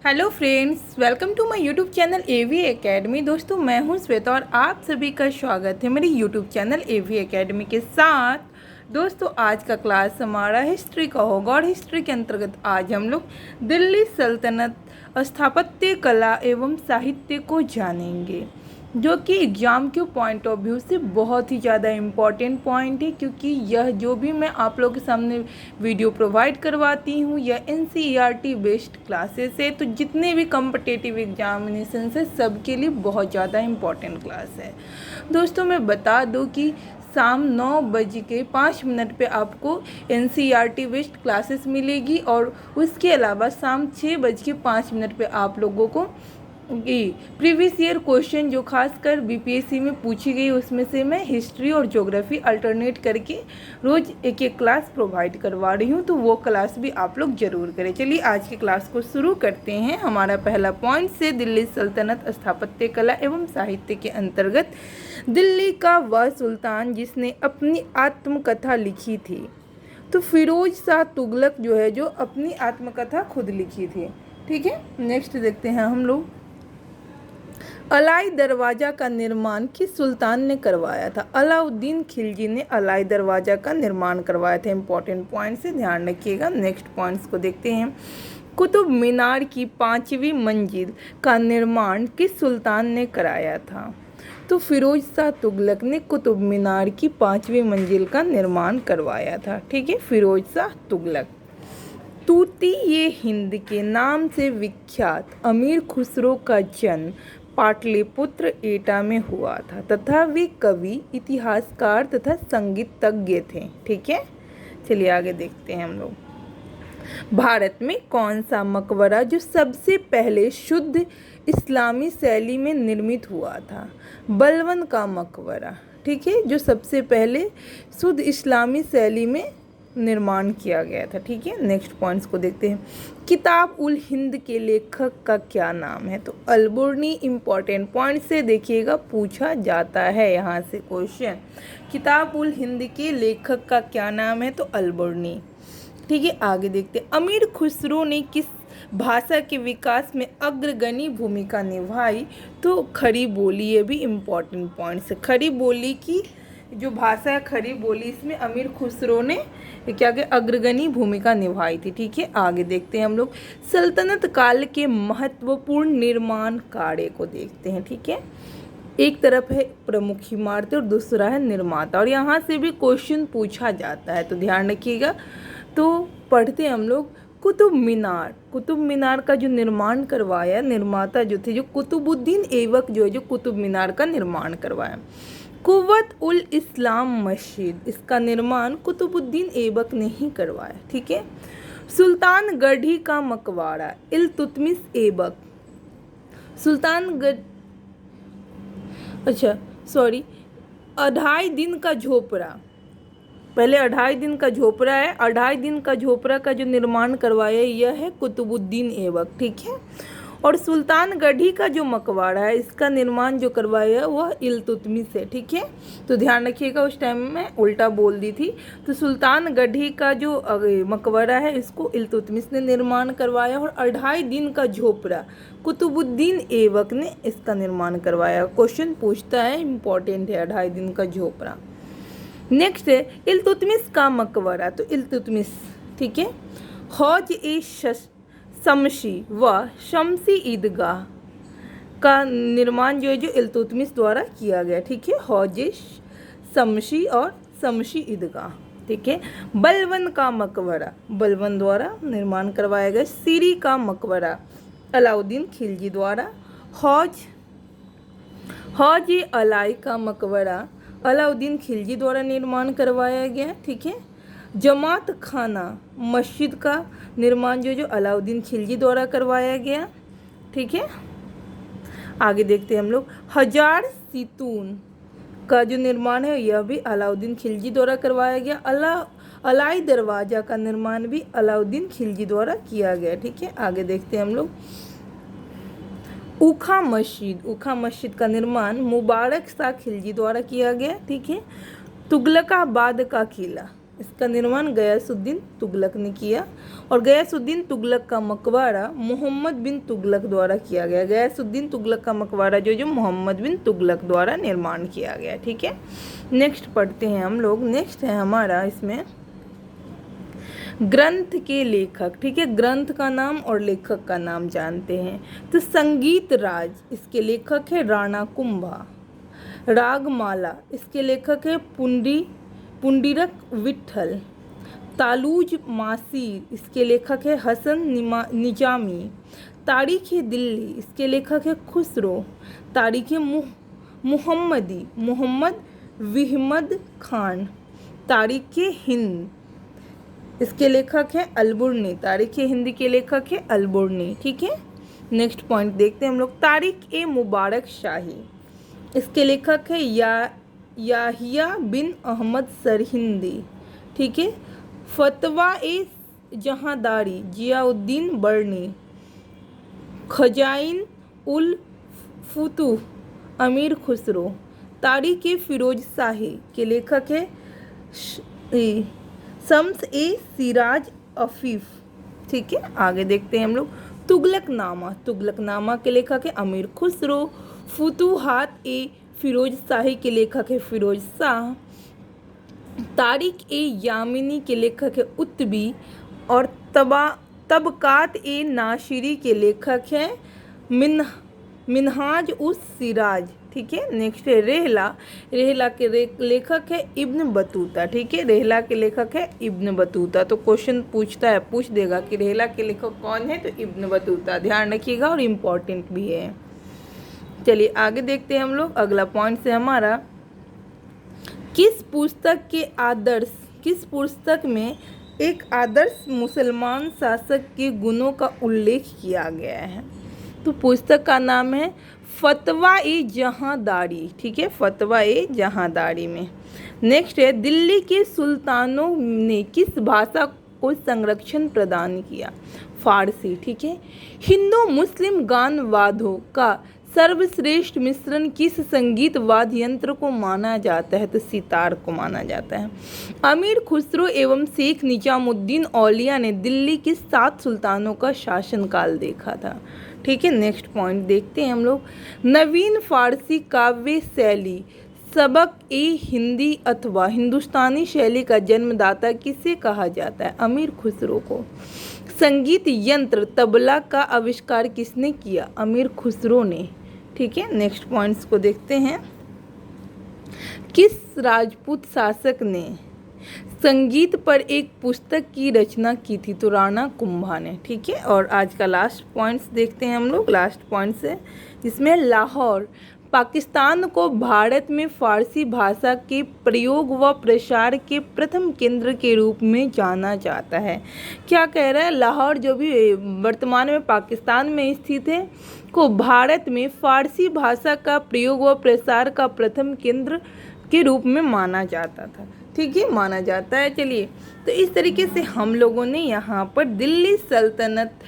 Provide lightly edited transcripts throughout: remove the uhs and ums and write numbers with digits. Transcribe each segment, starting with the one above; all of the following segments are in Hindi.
Hello friends, welcome to my YouTube channel AV academy. दोस्तों, मैं हूं श्वेता और आप सभी का स्वागत है मेरे यूट्यूब चैनल एवी एकेडमी के साथ। दोस्तों, आज का क्लास हमारा हिस्ट्री का होगा और हिस्ट्री के अंतर्गत आज हम लोग दिल्ली सल्तनत स्थापत्य कला एवं साहित्य को जानेंगे, जो कि एग्ज़ाम के पॉइंट ऑफ व्यू से बहुत ही ज़्यादा इम्पॉर्टेंट पॉइंट है, क्योंकि यह जो भी मैं आप लोगों के सामने वीडियो प्रोवाइड करवाती हूँ यह NCERT बेस्ड क्लासेस है। तो जितने भी कम्पिटिटिव एग्जामिनेशन है सबके लिए बहुत ज़्यादा इम्पॉर्टेंट क्लास है। दोस्तों, मैं बता दूँ कि शाम 9:05 पे आपको NCERT बेस्ड क्लासेस मिलेगी और उसके अलावा शाम 6:05 पे आप लोगों को प्रीवियस ईयर क्वेश्चन जो खासकर BPSC में पूछी गई उसमें से मैं हिस्ट्री और ज्योग्राफी अल्टरनेट करके रोज़ एक एक क्लास प्रोवाइड करवा रही हूँ, तो वो क्लास भी आप लोग ज़रूर करें। चलिए आज की क्लास को शुरू करते हैं। हमारा पहला पॉइंट से दिल्ली सल्तनत स्थापत्य कला एवं साहित्य के अंतर्गत दिल्ली का वह सुल्तान जिसने अपनी आत्मकथा लिखी थी, तो फिरोज शाह तुगलक जो है जो अपनी आत्मकथा खुद लिखी थी। ठीक है, नेक्स्ट देखते हैं हम लोग। अलाई दरवाज़ा का निर्माण किस सुल्तान ने करवाया था? अलाउद्दीन खिलजी ने अलाई दरवाज़ा का निर्माण करवाया था। इंपॉर्टेंट पॉइंट से ध्यान रखिएगा। नेक्स्ट पॉइंट्स को देखते हैं। कुतुब मीनार की 5वीं मंजिल का निर्माण किस सुल्तान ने कराया था? तो फिरोज शाह तुगलक ने कुतुब मीनार की 5वीं मंजिल का निर्माण करवाया था। ठीक है, फिरोज शाह तुगलक। तूती ये हिंद के नाम से विख्यात अमीर खुसरो का जन्म पाटलिपुत्र एटा में हुआ था तथा वे कवि, इतिहासकार तथा संगीतज्ञ थे। ठीक है, चलिए आगे देखते हैं हम लोग। भारत में कौन सा मकबरा जो सबसे पहले शुद्ध इस्लामी शैली में निर्मित हुआ था? बलवन का मकबरा। ठीक है, जो सबसे पहले शुद्ध इस्लामी शैली में निर्माण किया गया था। ठीक है, नेक्स्ट पॉइंट्स को देखते हैं। किताब उल हिंद के लेखक का क्या नाम है? तो अलबुर्नी। इंपॉर्टेंट पॉइंट से देखिएगा, पूछा जाता है यहाँ से क्वेश्चन। किताब उल हिंद के लेखक का क्या नाम है? तो अलबुर्नी। ठीक है, आगे देखते हैं। अमीर खुसरो ने किस भाषा के विकास में अग्रगणी भूमिका निभाई? तो खड़ी बोली। ये भी इम्पॉर्टेंट पॉइंट्स है। खड़ी बोली की जो भाषा है खड़ी बोली, इसमें अमीर खुसरो ने क्या क्या अग्रगणी भूमिका निभाई थी। ठीक है, आगे देखते हैं हम लोग। सल्तनत काल के महत्वपूर्ण निर्माण कार्य को देखते हैं। ठीक है, एक तरफ है प्रमुख इमारतें और दूसरा है निर्माता, और यहाँ से भी क्वेश्चन पूछा जाता है, तो ध्यान रखिएगा। तो पढ़ते हैं हम लोग। कुतुब मीनार। कुतुब मीनार का जो निर्माण करवाया निर्माता जो थे, जो कुतुबुद्दीन ऐबक जो है जो कुतुब मीनार का निर्माण करवाया। कुव्वत उल इस्लाम मस्जिद, इसका निर्माण कुतुबुद्दीन ऐबक ने ही करवाया। ठीक है। सुल्तान गढ़ी का मकबरा, इल्तुतमिश ऐबक। सुल्तानगढ़, अच्छा सॉरी, 2.5 दिन का झोपड़ा, पहले 2.5 दिन का झोपड़ा है। 2.5 दिन का झोपड़ा का जो निर्माण करवाया यह है कुतुबुद्दीन ऐबक। ठीक है, और सुल्तान गढ़ी का जो मकबरा है इसका निर्माण जो करवाया वह इल्तुतमिश है। ठीक है, तो ध्यान रखिएगा, उस टाइम में उल्टा बोल दी थी। तो सुल्तान गढ़ी का जो मकबरा है इसको इल्तुतमिश ने निर्माण करवाया, और 2.5 दिन का झोपड़ा कुतुबुद्दीन ऐबक ने इसका निर्माण करवाया। क्वेश्चन पूछता है, इंपॉर्टेंट है 2.5 दिन का झोपड़ा। नेक्स्ट है इल्तुतमिश का मकबरा, तो इल्तुतमिश। ठीक है, हौज ए शमशी व शमसी ईदगाह का निर्माण जो है जो इल्तुतमिश द्वारा किया गया। ठीक है, हौज शमशी और शमशी ईदगाह। ठीक है, बलवन का मकबरा, बलवन द्वारा निर्माण करवाया गया। सीरी का मकबरा, अलाउद्दीन खिलजी द्वारा। हौज अलाई का मकबरा, अलाउद्दीन खिलजी द्वारा निर्माण करवाया गया। ठीक है, जमात खाना मस्जिद का निर्माण जो अलाउद्दीन खिलजी द्वारा करवाया गया। ठीक है, आगे देखते हैं हम लोग। हजार सितून का जो निर्माण है यह भी अलाउद्दीन खिलजी द्वारा करवाया गया। अलाई दरवाज़ा का निर्माण भी अलाउद्दीन खिलजी द्वारा किया गया। ठीक है, आगे देखते हैं हम लोग। ऊखा मस्जिद, ऊखा मस्जिद का निर्माण मुबारक शाह खिलजी द्वारा किया गया। ठीक है, तुगलकाबाद का किला, इसका निर्माण गयासुद्दीन तुगलक ने किया और गयासुद्दीन तुगलक का मकबरा मोहम्मद बिन तुगलक द्वारा किया गया। गयासुद्दीन तुगलक का मकबरा जो मोहम्मद बिन तुगलक द्वारा निर्माण किया गया। ठीक है, नेक्स्ट पढ़ते हैं हम लोग। नेक्स्ट है हमारा इसमें ग्रंथ के लेखक। ठीक है, ग्रंथ का नाम और लेखक का नाम जानते हैं। तो संगीत राज, इसके लेखक है राणा कुंभा। रागमाला, इसके लेखक है पुंडरीक विट्ठल। तालुज मासीर, इसके लेखक है हसन निजामी। तारीख़ दिल्ली, इसके लेखक है खुसरो। तारीख़ मुहम्मदी, मोहम्मद विहमद खान। तारीख़ हिंद, इसके लेखक है अलबुर्नी। तारीख़ हिंदी के लेखक है अलबुर्नी। ठीक है, नेक्स्ट पॉइंट देखते हैं हम लोग। तारिक ए मुबारक शाही, इसके लेखक है याहिया बिन अहमद सरहिंदी। ठीक है, फतवा ए जहांदारी जियाउद्दीन बर्नी। खजाइन उल फुतूह अमीर खुसरो। तारिक ए फिरोज शाही के लेखक है शम्स ए सिराज अफीफ। ठीक है, आगे देखते हैं हम लोग। तुगलकनामा, तुगलकनामा के लेखक है अमीर खुसरो। फुतूहात ए फिरोज शाही के लेखक है फिरोज शाह। तारिक ए यामिनी के लेखक है उत्बी और तबकात ए नाशिरी के लेखक है मिनहाज उस सिराज। ठीक है, नेक्स्ट है रेहला। रेहला के लेखक है इब्न बतूता। ठीक है, रेहला के लेखक है इब्न बतूता। तो क्वेश्चन पूछ देगा कि रेहला के लेखक कौन है, तो इब्न बतूता, ध्यान रखिएगा और इम्पॉर्टेंट भी है। चलिए आगे देखते हैं हम लोग। अगला पॉइंट से हमारा किस पुस्तक में एक आदर्श मुसलमान शासक के गुणों का उल्लेख किया गया है। तो पुस्तक का नाम है फतवा ए जहांदारी। ठीक है, फतवा ए जहांदारी में। नेक्स्ट है दिल्ली के सुल्तानों ने किस भाषा को संरक्षण प्रदान किया? फारसी। ठीक है, हिंदू मुस्लिम गान वाद्यों का सर्वश्रेष्ठ मिश्रण किस संगीत वाद्य यंत्र को माना जाता है? तो सितार को माना जाता है। अमीर खुसरो एवं शेख निजामुद्दीन औलिया ने दिल्ली के 7 सुल्तानों का शासनकाल देखा था। ठीक है, नेक्स्ट पॉइंट देखते हैं हम लोग। नवीन फारसी काव्य शैली सबक ए हिंदी अथवा हिंदुस्तानी शैली का जन्मदाता किसे कहा जाता है? अमीर खुसरो को। संगीत यंत्र तबला का आविष्कार किसने किया? अमीर खुसरो ने। ठीक है, नेक्स्ट पॉइंट्स को देखते हैं। किस राजपूत शासक ने संगीत पर एक पुस्तक की रचना की थी? तो राणा कुंभा ने। ठीक है, और आज का लास्ट पॉइंट्स देखते हैं हम लोग। लास्ट पॉइंट्स है जिसमें लाहौर पाकिस्तान को भारत में फारसी भाषा के प्रयोग व प्रसार के प्रथम केंद्र के रूप में जाना जाता है। क्या कह रहा है? लाहौर जो भी वर्तमान में पाकिस्तान में स्थित है को भारत में फारसी भाषा का प्रयोग व प्रसार का प्रथम केंद्र के रूप में माना जाता था। ठीक है, माना जाता है। चलिए, तो इस तरीके से हम लोगों ने यहाँ पर दिल्ली सल्तनत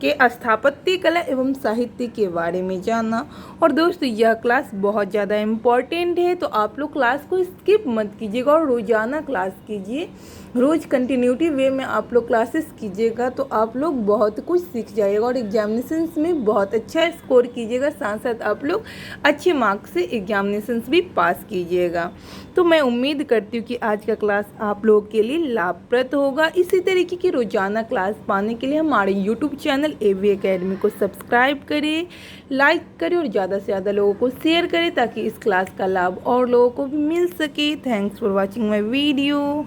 के स्थापत्य कला एवं साहित्य के बारे में जाना। और दोस्तों यह क्लास बहुत ज़्यादा इम्पॉर्टेंट है, तो आप लोग क्लास को स्किप मत कीजिएगा और रोज़ाना क्लास कीजिए। रोज़ कंटिन्यूटी वे में आप लोग क्लासेस कीजिएगा तो आप लोग बहुत कुछ सीख जाइएगा और एग्जामिनेशंस में बहुत अच्छा स्कोर कीजिएगा। साथ साथ आप लोग अच्छे मार्क्स से एग्जामिनेशंस भी पास कीजिएगा। तो मैं उम्मीद करती हूँ कि आज का क्लास आप लोगों के लिए लाभप्रद होगा। इसी तरीके की रोज़ाना क्लास पाने के लिए हमारे यूट्यूब चैनल AV एकेडमी को सब्सक्राइब करें, लाइक करें और ज़्यादा से ज़्यादा लोगों को शेयर करें ताकि इस क्लास का लाभ और लोगों को भी मिल सके। Thanks for watching my video.